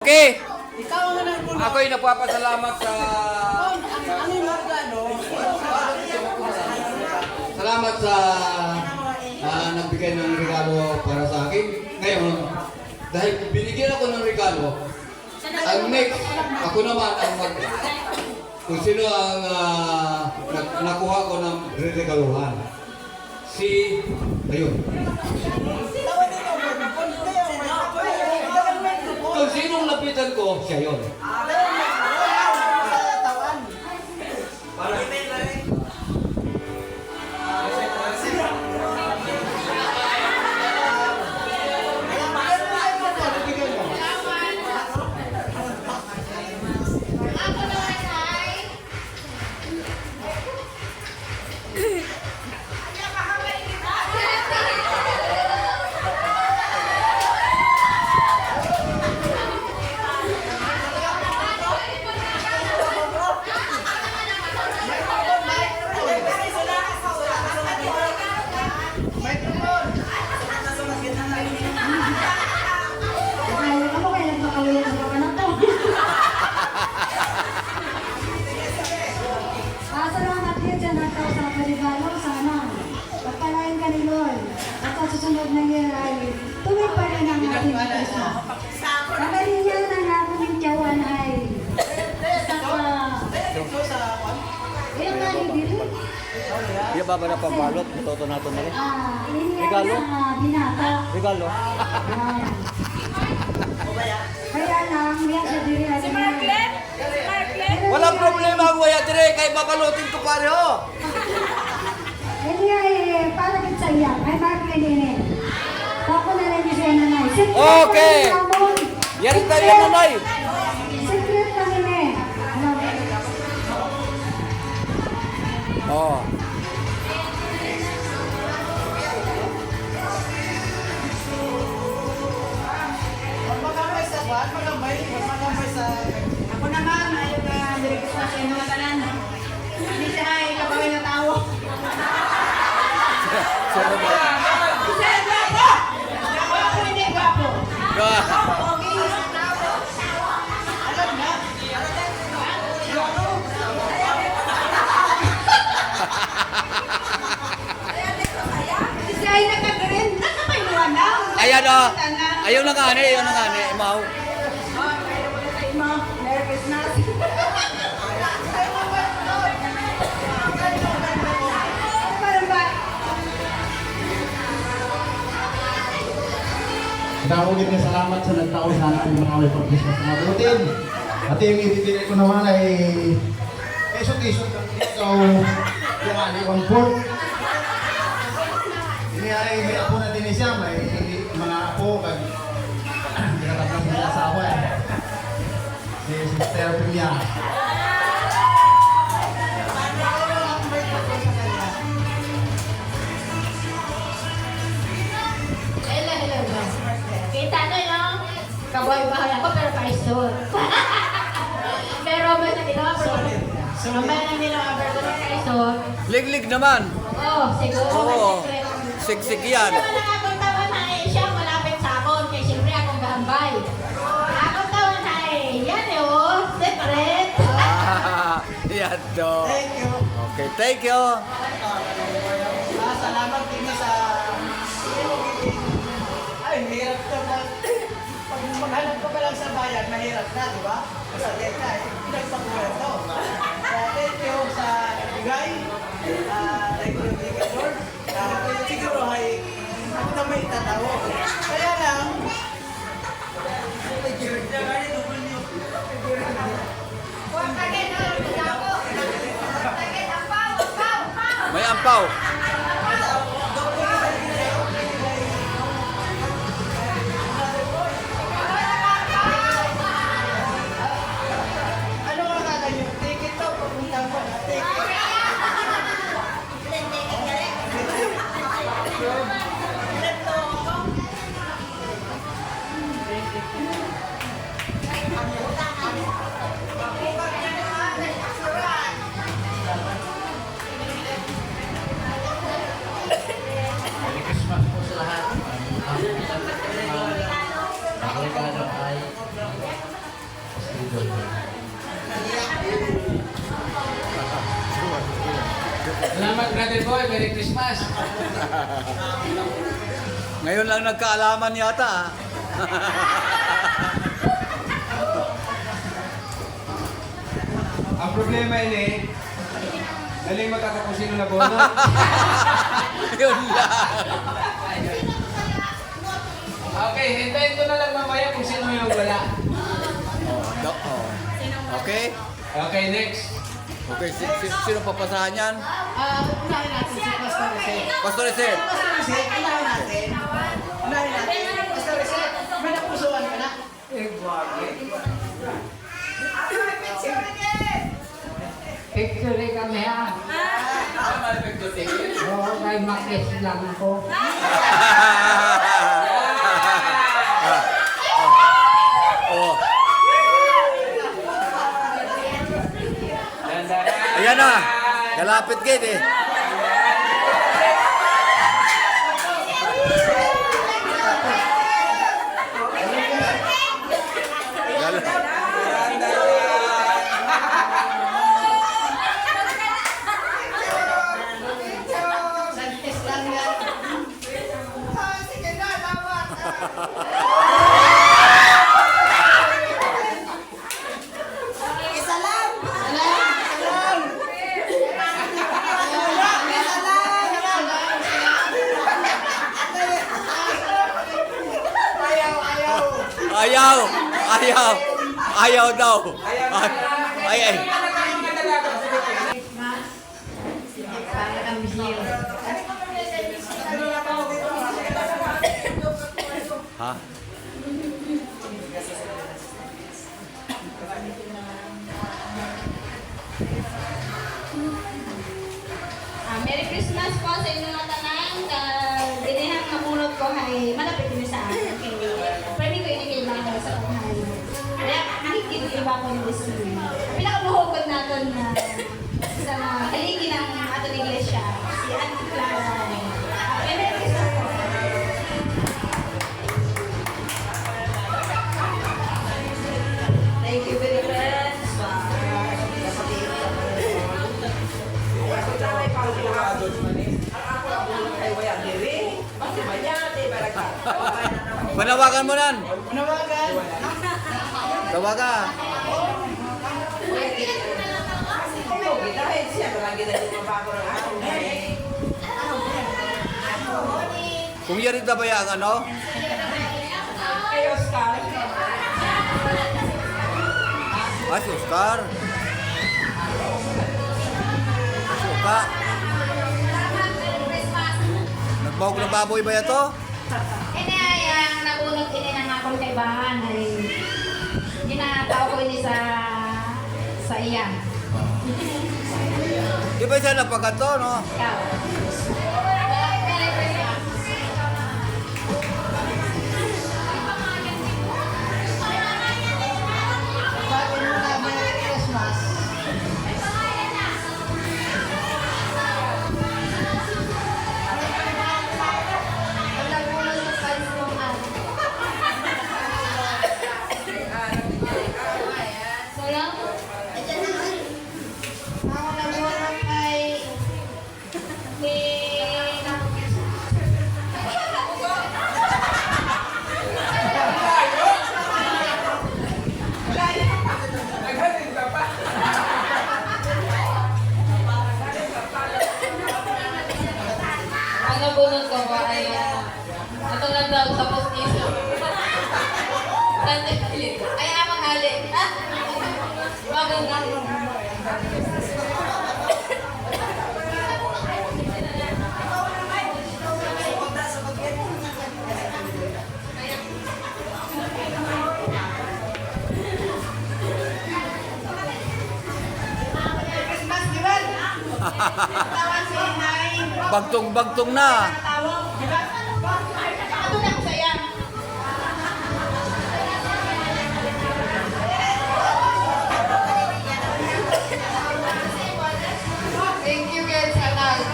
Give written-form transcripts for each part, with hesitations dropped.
Okay. Ikaw ang nagpuno. Ako'y nagpapasalamat sa... Ano yung organo? Salamat sa nagbigay ng regalo para sa akin. Ngayon, dahil binigyan ako ng regalo, ang next, ako naman ang kung sino ang nakuha ko ng regaluhan. Ayun. Kung sinong lapitan ko, siya yun. Susunod na year ay tuloy pa rin ang ating Christmas. Kamali niya na natin yung tiyawan ay ayun nga ni Dili. Iya ba na pambalot? Matoto nato na rin. Regalo? Binata. Regalo? Kaya lang, yan sa Dili ay Walang problema ang waya dire, kay babalutin ko pareho. hindi ay parang sa iyak. Ay bakit din eh. Ako na rin siya nanay. Okay. Yan tayo nanay. Secret lang yun eh. Oh. Magambay sa buwan, magambay sa... Ako naman, ayaw na direct sa siya ng matanan. Hindi siya ay kapawin na tao. Sino ba? Isa ay gwapo! Gwapo, hindi gwapo. Alam na. Isa ay nakagarin. Nakapayuan na. Ayan o. Ayaw na nga ni, Imaw. Merry Christmas. Parang ba? Nakakugit na salamat sa nagtao sa ating mga may pag-Christmas na mabutin. At yung ibibigay ko naman ay isot-isot ang ikaw yung aliwang pork. Ini ay may apo na din siya, may mga apo kag pinatapos nila asawa eh. Si Sister Pimia. Hello. Kita nyo yung kaboy bahay ako pero paisot. Pero may nakita pero mamaya nang nilang pero paisot. Liglig naman. Oo, siguro. Oo. Siksik yan. Hindi naman akong taon na siya malapit sa akin kaya siyempre akong gahambay. Akong taon na yan secret. Yan do. Thank you. Okay, thank you. Salamat din sa... Ay, mahirap to na. Pag maghanap ka pa lang sa bayan, mahirap na, di ba? Kasi ka, pinagpakulan to. Thank you sa bigay. Thank you, Lord. Siguro ay ako na may tatawo. Kaya lang, May ampaw. ano nga kakanyo? Ticket to, pupunta ko na. Ticket. Salamat, Brother Boy. Merry Christmas. Ngayon lang nagkaalaman yata ah. Ang problema yun eh, daling magkakapong sino na bono. Yun lang. Okay, hintayin ko na lang mamaya kung sino yung wala. Oh. Okay? Okay, next. Okay, sino papasahan yan? Unahin natin si Pastor Reset. Pastor Reset. Pastor Reset, unahin natin. Unahin natin. Pastor Reset, may napusuan ka na? Eh, bagay. Picture kami ha. Oo, may makis lang ako. Oh. Ayan na. Kalapit gid eh. Santis lang yan. Ayaw. Ayaw daw. Ay. Para kami siyo. Ha? Merry Christmas po sa inyo mga tanan. Dinihang namunod ko ay malapit din sa akin. Okay. Pwede ko inikailangan sa buhay. Kaya iba ko ni Disney. Pinakamuhugod natin na sa haligi ng ating iglesia, si Auntie Clara. Merry Christmas po. Thank you very much. Panawagan mo nan. Manawagan. Tawagan. Kung yari na ba yung ano? Ah, si Oscar. Si Oka. Nagbawag ng baboy ba yan to? Ini ay ang naunod ini ng akong kaibahan ay ginataw ko ini sa iya. Di ba siya napagato, no? Ikaw. Merry Christmas. Sabi mo na, Merry Christmas. Sayang. Ako namunod ay Ano bunot ko ba ay ito lang daw sa postiso. Ay, amang hali. Ha? Maganda. Christmas, di ba? Tawan si Nay. Bagtong-bagtong na. Tawag, di ba? Ano lang sayang. Thank you guys, anak.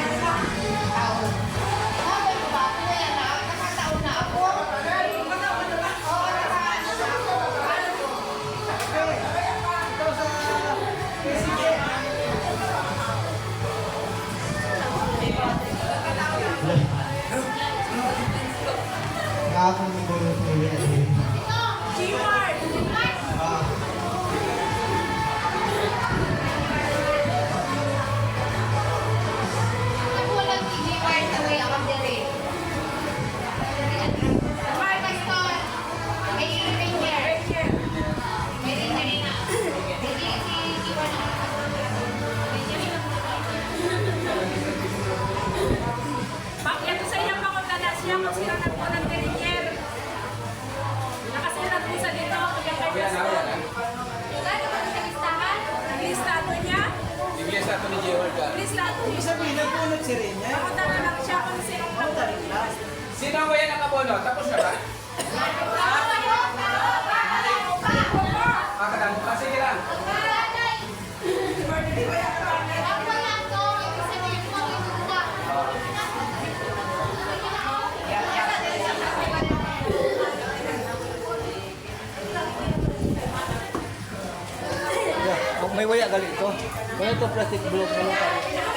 waya gali ito. Wala ito plastic block. Wala